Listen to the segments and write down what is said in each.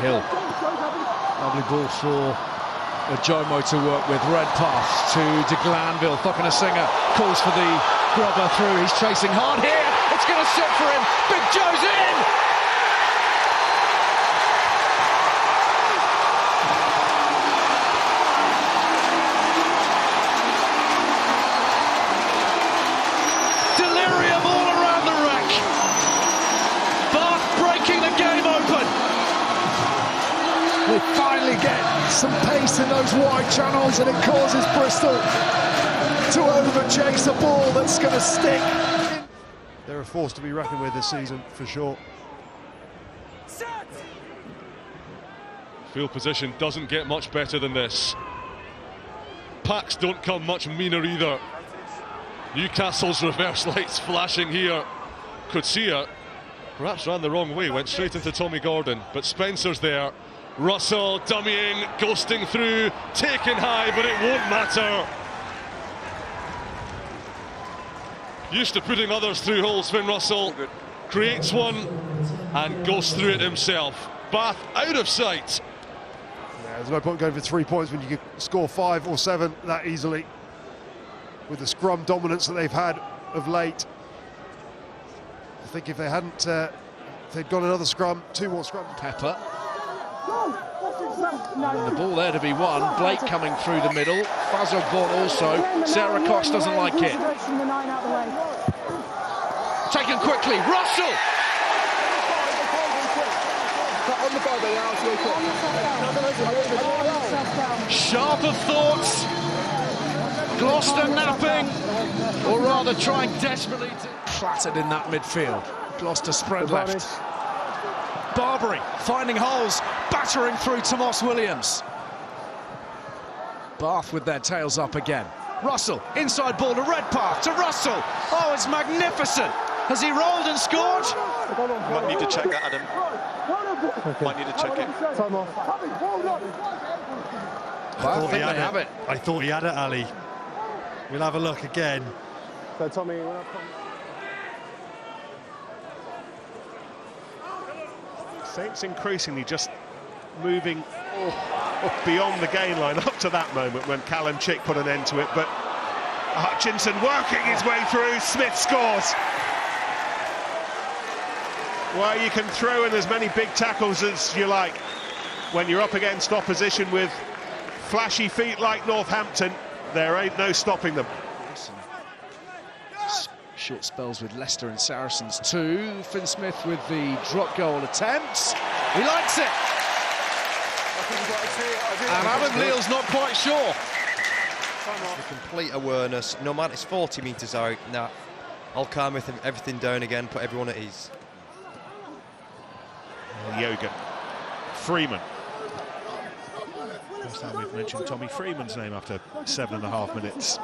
Hill. Lovely ball for Jomo to work with. Red pass to De Glanville. Singer calls for the grubber through. He's chasing hard here. It's going to sit for him. Big Joe's in. Delirium all around the wreck. Bath breaking the game open. They finally get some pace in those wide channels, and it causes Bristol to overchase a ball that's going to stick. They're a force to be reckoned with this season, for sure. Field position doesn't get much better than this. Packs don't come much meaner either. Newcastle's reverse lights flashing here. Could see it. Perhaps ran the wrong way, went straight into Tommy Gordon, but Spencer's there. Russell dummying, ghosting through, taken high, but it won't matter. Used to putting others through holes, Finn Russell creates one and goes through it himself. Bath out of sight. Yeah, there's no point going for 3 points when you can score 5 or 7 that easily, with the scrum dominance that they've had of late. I think if they hadn't, if they'd got another scrum, 2 more scrums. Pepper. And the ball there to be won. Blake coming through the middle. Fazogborn also. Sarah Cox doesn't like it. Taken quickly. Russell! Sharp of thoughts. Gloucester napping, or rather trying desperately to... Flattered in that midfield. Gloucester spread left. Barbary finding holes, battering through Tomos Williams. Bath with their tails up again. Russell, inside ball to Redpath, to Russell. Oh, it's magnificent. Has he rolled and scored? Might need to check that, Adam. Might need to check it. I thought he had it, Ali. We'll have a look again. So, Tommy, Saints increasingly just moving beyond the gain line up to that moment when Callum Chick put an end to it, but Hutchinson working his way through. Smith scores. Well, you can throw in as many big tackles as you like when you're up against opposition with flashy feet like Northampton. There ain't no stopping them. Short spells with Leicester and Saracens too. Finn Smith with the drop goal attempts. He likes it. And Adam Leal's not quite sure. The complete awareness, no matter it's 40 metres out, now I'll calm everything down again, put everyone at ease. Yoga. Freeman. First time we've mentioned Tommy Freeman's name after 7.5 minutes.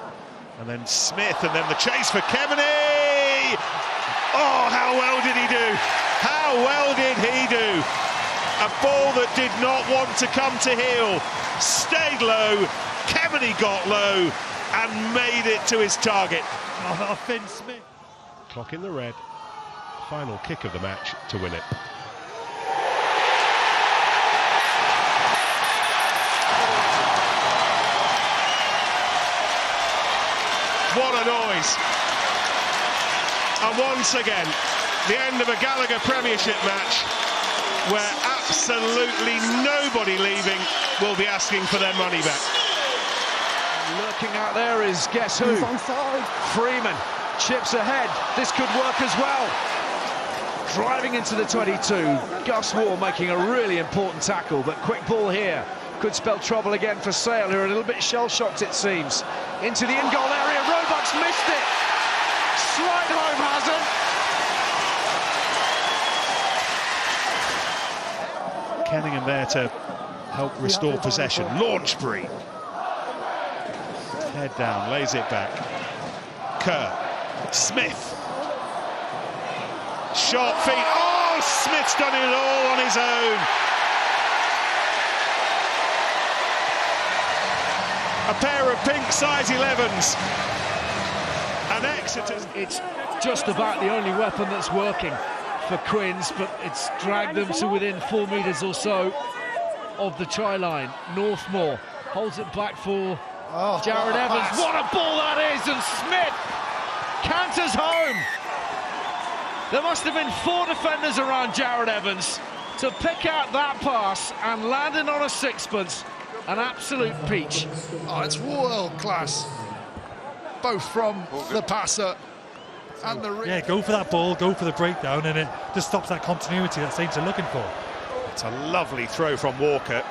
And then Smith, and then the chase for Kemeny! Oh, how well did he do? How well did he do? A ball that did not want to come to heel. Stayed low, Kemeny got low, and made it to his target. Oh, Finn Smith. Clock in the red. Final kick of the match to win it. What a noise. And once again, the end of a Gallagher Premiership match where absolutely nobody leaving will be asking for their money back. Lurking out there is guess who? Freeman chips ahead. This could work as well. Driving into the 22. Gus Wall making a really important tackle, but quick ball here. Could spell trouble again for Sale, who are a little bit shell-shocked, it seems. Into the in-goal area, Roebuck's missed it. Slide home hazard. Kenningham there to help restore possession. Launchbury. Head down, lays it back. Kerr. Smith. Sharp feet. Oh, Smith's done it all on his own. A pair of pink size 11s. And Exeter's... It's just about the only weapon that's working for Quins, but it's dragged them to within 4 metres or so of the try line. Northmore holds it back for Jared Evans. What a ball that is, and Smith canters home. There must have been 4 defenders around Jared Evans to pick out that pass and landing on a sixpence. An absolute peach. Oh, it's world class, both from the passer and the... Yeah, go for that ball, go for the breakdown, and it just stops that continuity that Saints are looking for. It's a lovely throw from Walker,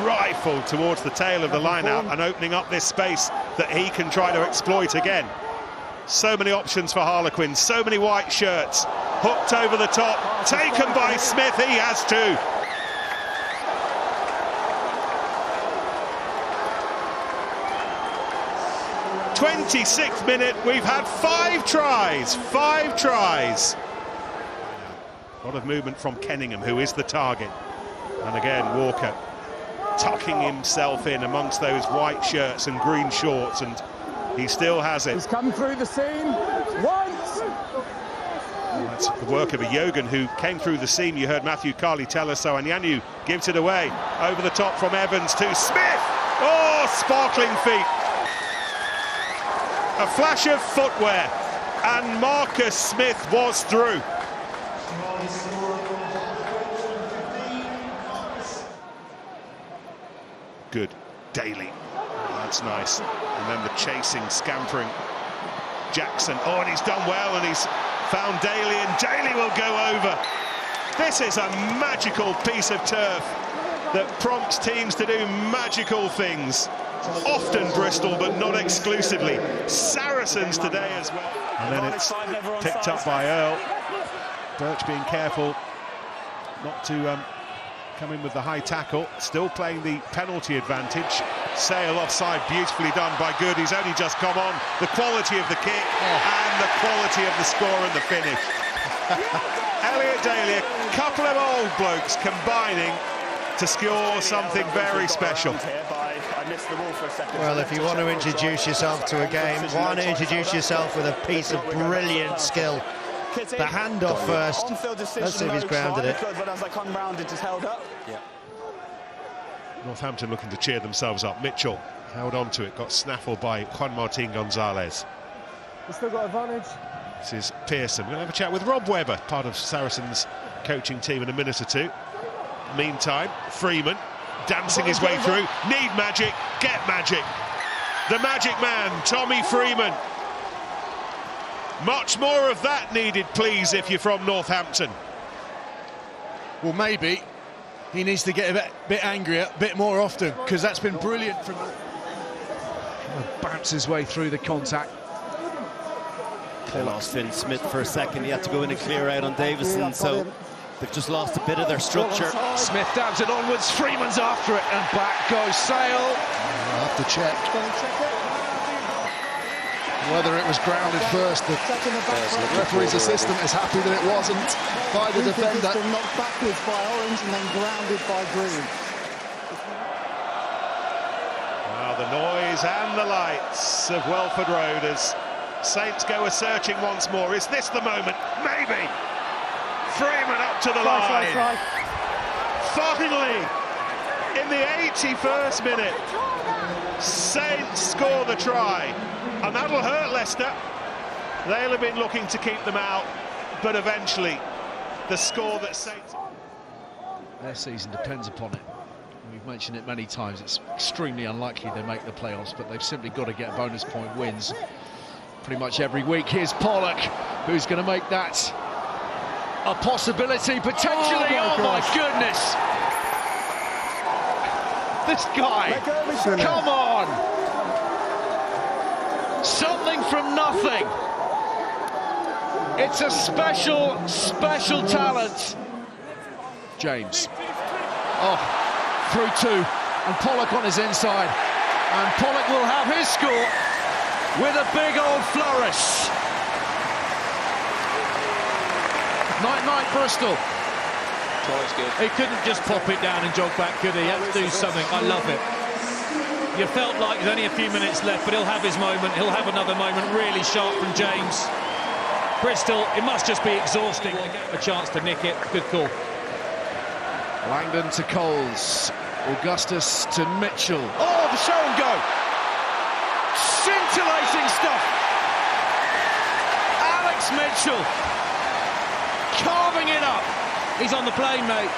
rifled towards the tail of the line-out and opening up this space that he can try to exploit again. So many options for Harlequins, so many white shirts, hooked over the top, taken by Smith, he has two. 26th minute, we've had 5 tries. A lot of movement from Kenningham, who is the target. And again, Walker tucking himself in amongst those white shirts and green shorts, and he still has it. He's come through the seam once. Well, that's the work of a Yogan who came through the seam. You heard Matthew Carley tell us so, and Yanu gives it away. Over the top from Evans to Smith. Oh, sparkling feet. A flash of footwear, and Marcus Smith was through. Good. Daly. Oh, that's nice. And then the chasing, scampering Jackson. Oh, and he's done well, and he's found Daly, and Daly will go over. This is a magical piece of turf that prompts teams to do magical things. Often Bristol, but not exclusively. Saracens today as well. And then it's picked up by Earl. Birch being careful not to come in with the high tackle. Still playing the penalty advantage. Sale offside, beautifully done by Good. He's only just come on. The quality of the kick and the quality of the score and the finish. Elliot Daly, a couple of old blokes combining to score something very special. Well, if you want to introduce yourself to a game, why not introduce yourself with a piece of brilliant skill? The handoff first. Let's see if he's grounded it. Northampton looking to cheer themselves up. Mitchell held on to it, got snaffled by Juan Martin Gonzalez. He's still got advantage. This is Pearson. We're going to have a chat with Rob Webber, part of Saracens' coaching team, in a minute or two. Meantime, Freeman dancing his way through. Need magic, get magic. The magic man, Tommy Freeman. Much more of that needed, please, if you're from Northampton. Well, maybe he needs to get a bit angrier, a bit more often, because that's been brilliant from... Bounce his way through the contact. They lost Finn Smith for a second. He had to go in and clear out on Davison, so they've just lost a bit of their structure. Smith dabs it onwards, Freeman's after it, and back goes Sale. I'll have to check whether it was grounded first. The referee's assistant is happy that it wasn't by the defender. He's been knocked backwards by Orange and then grounded by Green. Wow, the noise and the lights of Welford Road as Saints go a-searching once more. Is this the moment? Maybe. Freeman up to the line. Finally, in the 81st minute, Saints score the try. And that'll hurt Leicester. They'll have been looking to keep them out, but eventually the score that Saints... Their season depends upon it. We've mentioned it many times. It's extremely unlikely they make the playoffs, but they've simply got to get bonus point wins pretty much every week. Here's Pollock, who's going to make that a possibility, potentially. Oh my goodness. This guy, come on. Something from nothing. It's a special, special talent. James. Oh, through two. And Pollock on his inside. And Pollock will have his score with a big old flourish. Night-night, Bristol. He couldn't just pop it down and jog back, could he? He had to do something. I love it. You felt like there's only a few minutes left, but he'll have his moment. He'll have another moment really sharp from James. Bristol, it must just be exhausting. A chance to nick it. Good call. Langdon to Coles. Augustus to Mitchell. Oh, the show and go. Scintillating stuff. Alex Mitchell carving it up. He's on the plane, mate.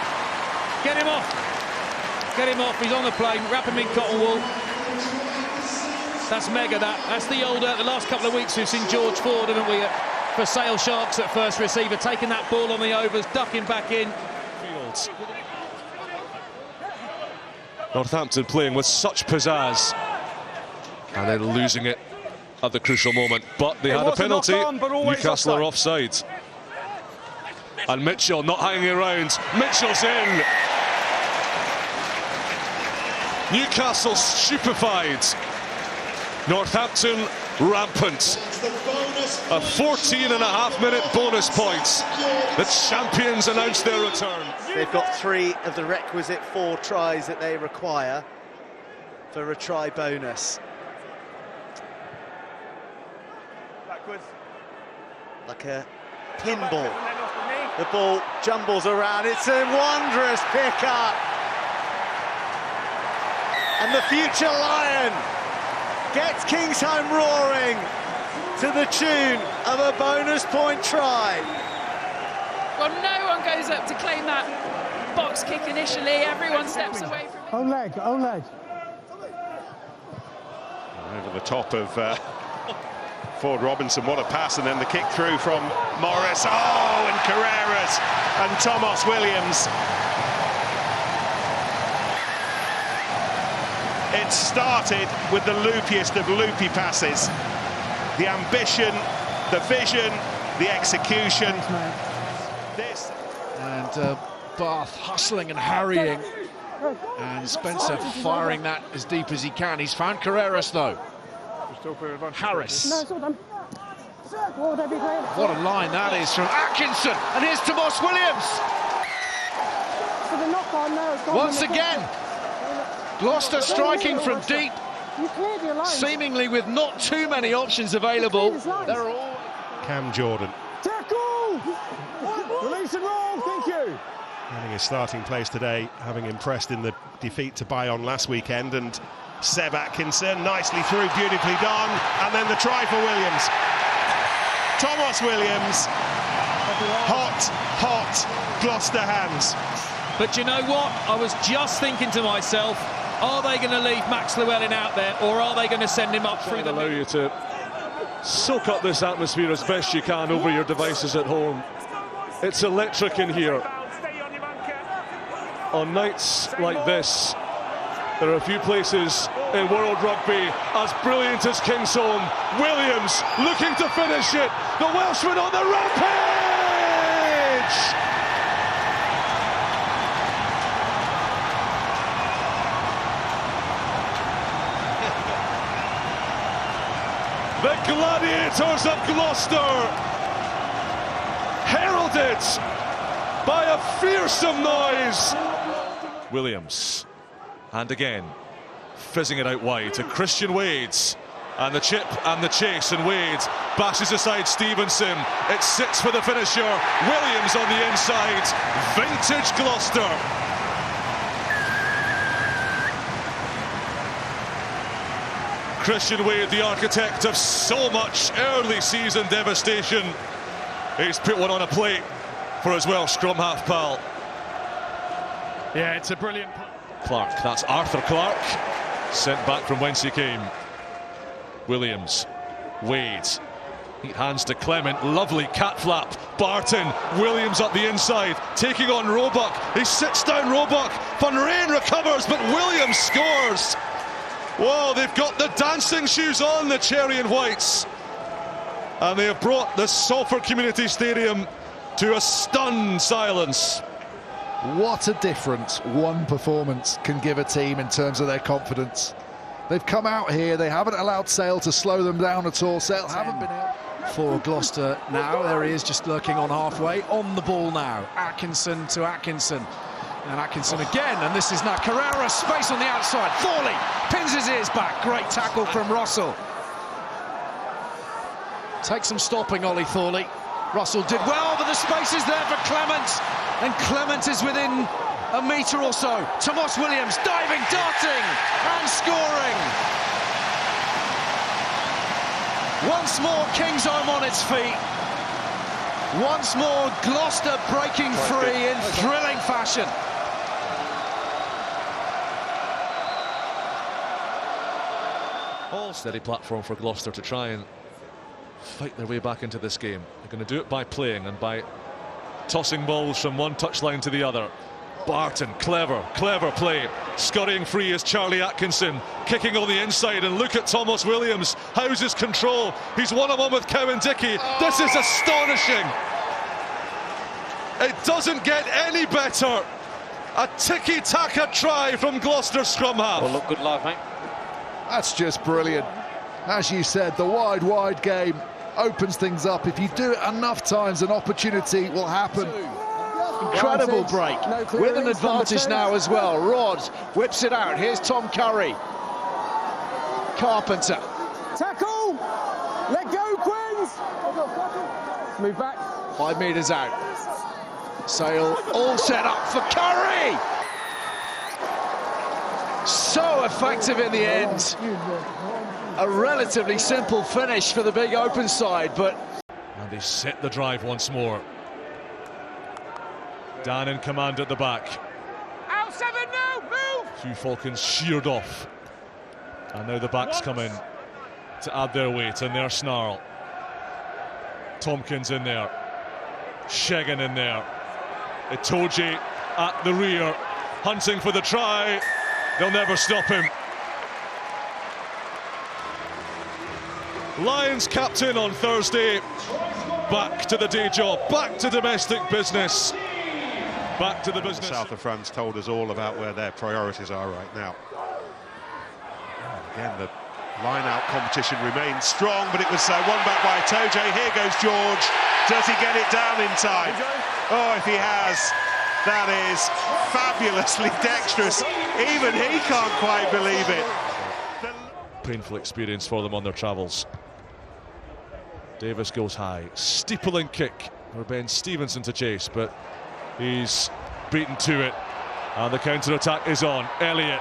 Get him off. Get him off. He's on the plane. Wrap him in cotton wool. That's mega, that. That's the last couple of weeks we've seen George Ford, haven't we, for Sale Sharks at first receiver, taking that ball on the overs, ducking back in. Fields. Northampton playing with such pizzazz and then losing it at the crucial moment, but they had a penalty. Newcastle are offside. And Mitchell not hanging around. Mitchell's in. Newcastle stupefied. Northampton rampant. A 14.5-minute bonus points. The champions announced their return. They've got 3 of the requisite 4 tries that they require for a try bonus. Backwards. Like a pinball. The ball jumbles around. It's a wondrous pick-up. And the future Lion gets Kingsholm roaring to the tune of a bonus point try. Well, no one goes up to claim that box kick initially. Everyone steps away from it. Own leg, own leg. Over the top of Ford Robinson, what a pass, and then the kick through from Morris. Oh, and Carreras and Tomos Williams. It started with the loopiest of loopy passes. The ambition, the vision, the execution. And Bath hustling and harrying. And Spencer firing that as deep as he can. He's found Carreras, though. Harris. What a line that is from Atkinson. And here's Tomos Williams. Once again, Gloucester striking from deep, seemingly with not too many options available. They're all... Cam Jordan. Tackle! Release and roll, thank you. Having a starting place today, having impressed in the defeat to Bayonne last weekend, and Seb Atkinson, nicely through, beautifully done, and then the try for Williams. Tomos Williams, hot Gloucester hands. But you know what? I was just thinking to myself, are they going to leave Max Llewellyn out there, or are they going to send him up through the... Allow you to soak up this atmosphere as best you can over your devices at home. It's electric in here. On nights like this, there are a few places in World Rugby as brilliant as Kingsholm. Williams looking to finish it. The Welshman on the rampage! The Gladiators of Gloucester, heralded by a fearsome noise. Williams, and again, fizzing it out wide to Christian Wades, and the chip and the chase, and Wade bashes aside Stevenson. It sits for the finisher. Williams on the inside. Vintage Gloucester. Christian Wade, the architect of so much early season devastation. He's put one on a plate for his Welsh scrum half pal. Yeah, it's a brilliant... Clark, that's Arthur Clark, sent back from whence he came. Williams, Wade, neat hands to Clement, lovely cat flap. Barton, Williams up the inside, taking on Roebuck. He sits down Roebuck. Van Rijn recovers, but Williams scores. Whoa, they've got the dancing shoes on, the Cherry and Whites. And they have brought the Salford Community Stadium to a stunned silence. What a difference one performance can give a team in terms of their confidence. They've come out here, they haven't allowed Sale to slow them down at all. Sale haven't been able... For Gloucester now, there he is just lurking on halfway, on the ball now. Atkinson to Atkinson. And Atkinson again, and this is now Carrera, space on the outside. Thorley pins his ears back. Great tackle from Russell. Take some stopping, Ollie Thorley. Russell did well, but the space is there for Clement, and Clement is within a metre or so. Tomos Williams diving, darting, and scoring. Once more, Kingsholm on its feet. Once more, Gloucester breaking free in thrilling fashion. All steady platform for Gloucester to try and fight their way back into this game. They're going to do it by playing and by tossing balls from one touchline to the other. Barton, clever play. Scurrying free is Charlie Atkinson, kicking on the inside, and look at Tomos Williams. How's his control? He's one-on-one with Cowan-Dickey. This is astonishing. It doesn't get any better. A tiki-taka try from Gloucester scrum half. Well, look, good luck, mate. That's just brilliant. As you said, the wide game opens things up. If you do it enough times, an opportunity will happen. Incredible break, with an advantage now as well. Rod whips it out. Here's Tom Curry. Carpenter. Tackle! Let go, Quins! Move back. 5 metres out. Sale all set up for Curry! So effective in the end. A relatively simple finish for the big open side, but... And they set the drive once more. Dan in command at the back. Out 7 now, move! Hugh Falcons sheared off. And now the backs come in to add their weight and their snarl. Tompkins in there. Shegan in there. Itoje at the rear, hunting for the try. They'll never stop him. Lions captain on Thursday. Back to the day job, back to domestic business. Back to the business. The south of France told us all about where their priorities are right now. Again, the line-out competition remains strong, but it was won back by Itoje. Here goes George. Does he get it down in time? Oh, if he has, that is fabulously dexterous. Even he can't quite believe it. Painful experience for them on their travels. Davis goes high, steepling kick for Ben Stevenson to chase, but he's beaten to it, and the counter-attack is on. Elliott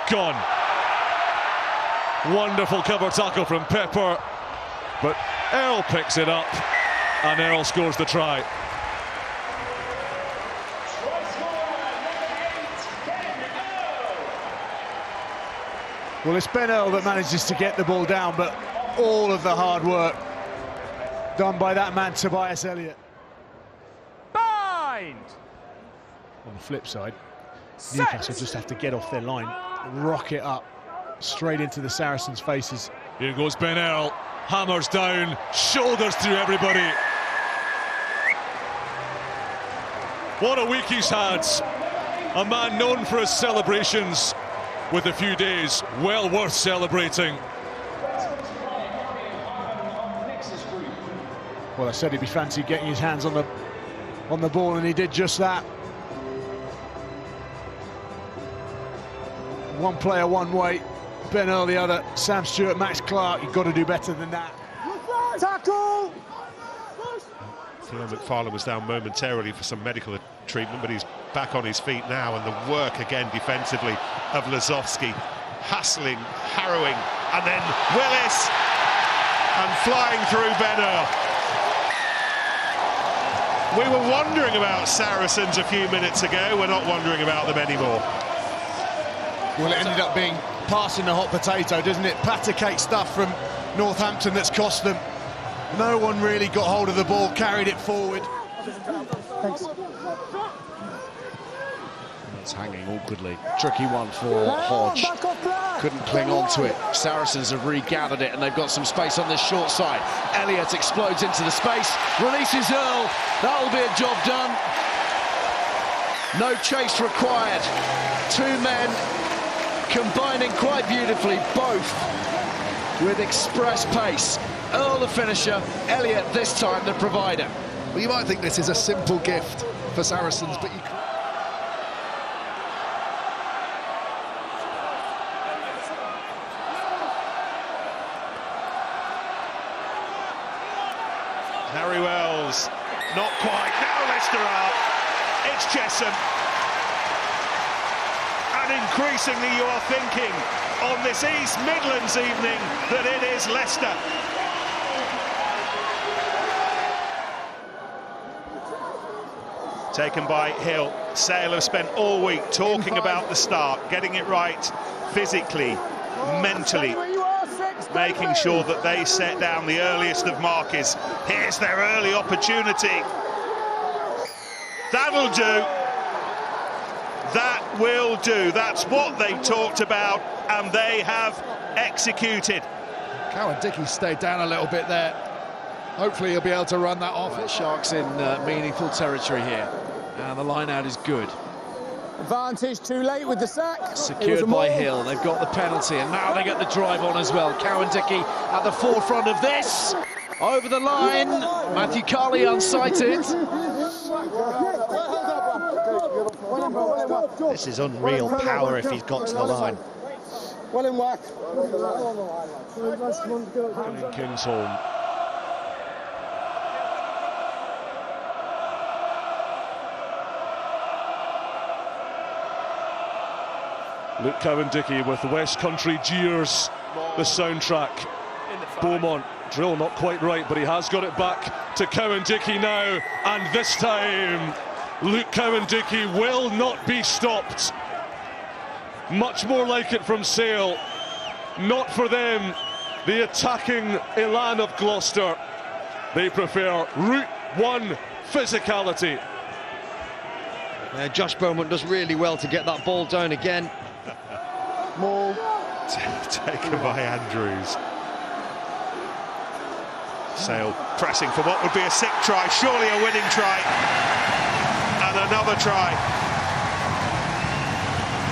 gone. Wonderful cover tackle from Pepper, but Earl picks it up, and Earl scores the try. Well, it's Ben Earl that manages to get the ball down, but all of the hard work done by that man, Tobias Elliott. Bind! On the flip side, Newcastle just have to get off their line, rock it up straight into the Saracens' faces. Here goes Ben Earl, hammers down, shoulders through everybody. What a week he's had. A man known for his celebrations, with a few days well worth celebrating. Well, I said he'd be fancied getting his hands on the ball, and he did just that. One player one way, Ben Earl the other, Sam Stewart, Max Clark. You've got to do better than that. Tackle! Theo McFarlane was down momentarily for some medical treatment, but he's back on his feet now, and the work again defensively of Lazowski, hassling, harrowing, and then Willis, and flying through Ben Earl. We were wondering about Saracens a few minutes ago, we're not wondering about them anymore. Well, it ended up being passing the hot potato, doesn't it? Patter cake stuff from Northampton that's cost them. No one really got hold of the ball, carried it forward. Thanks. It's hanging awkwardly. Tricky one for Hodge. Couldn't cling on to it. Saracens have regathered it, and they've got some space on this short side. Elliott explodes into the space, releases Earl. That'll be a job done. No chase required. Two men combining quite beautifully, both with express pace. Earl the finisher, Elliott this time the provider. Well, you might think this is a simple gift for Saracens, but you can't. Harry Wells right, now Leicester are. It's Chesham. And increasingly you are thinking on this East Midlands evening that it is Leicester. Taken by Hill. Sale have spent all week talking about the start, getting it right physically, mentally, making sure that they set down the earliest of markers. Here's their early opportunity. That'll do. That will do. That's what they talked about, and they have executed. Cowan-Dickie stayed down a little bit there. Hopefully he'll be able to run that off. The Sharks in meaningful territory here, and the line out is good. Advantage too late with the sack. Secured by Hill. They've got the penalty, and now they get the drive on as well. Cowan-Dickie at the forefront of this. Over the line. Matthew Carley unsighted. This is unreal power if he's got to the line. Well in whack. In Kingsholm. Luke Cowan-Dickie with the West Country Jeers, the soundtrack. Beaumont, drill not quite right, but he has got it back to Cowan-Dickie now, and this time Luke Cowan-Dickie will not be stopped. Much more like it from Sale. Not for them, the attacking elan of Gloucester. They prefer Route 1 physicality. Josh Beaumont does really well to get that ball down again. More taken by Andrews. Sale pressing for what would be a sick try, surely a winning try. And another try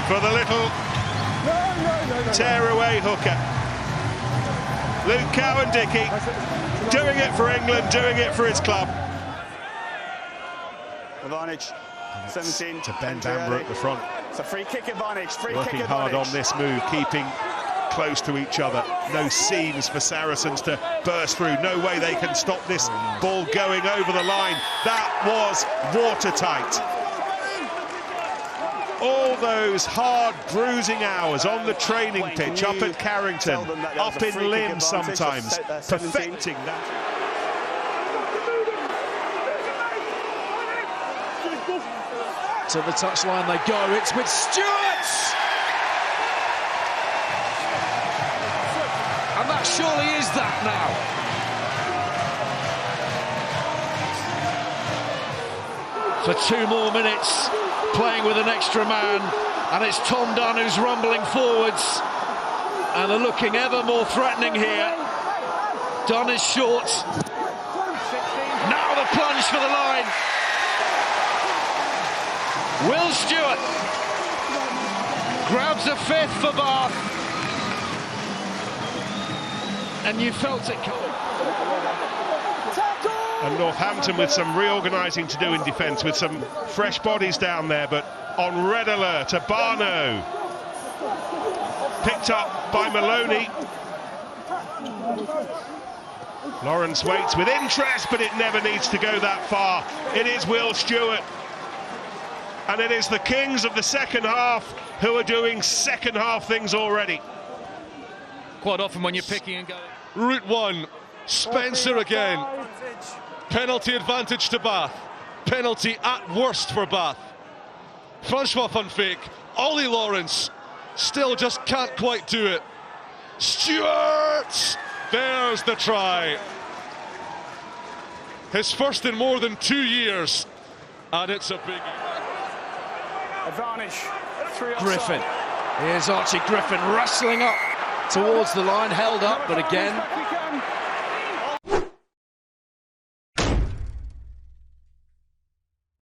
for the little tear-away hooker. Luke Cowan-Dickie doing it for England, doing it for his club. Advantage, 17. To Ben Bamber at the front. It's a free kick advantage, Working hard on this move, keeping close to each other. No seams for Saracens to burst through. No way they can stop this ball going over the line. That was watertight. All those hard bruising hours on the training pitch, up at Carrington, up in Lynn sometimes, perfecting that. To the touchline they go. It's with Stewart! And that surely is that now. For 2 more minutes, playing with an extra man, and it's Tom Dunn who's rumbling forwards, and they're looking ever more threatening here. Dunn is short. Now the plunge for the line. Will Stewart grabs a 5th for Bath, and you felt it coming. And Northampton with some reorganising to do in defence, with some fresh bodies down there, but on red alert. Abano picked up by Maloney. Lawrence waits with interest, but it never needs to go that far. It is Will Stewart. And it is the Kings of the second half who are doing second half things already. Quite often when you're picking and going. Route 1, Spencer again. Penalty advantage to Bath. Penalty at worst for Bath. Francois van Fake, Ollie Lawrence, still just can't quite do it. Stewart! There's the try. His first in more than 2 years. And it's a biggie. Advantage. Griffin. Here's Archie Griffin wrestling up towards the line, held up, but again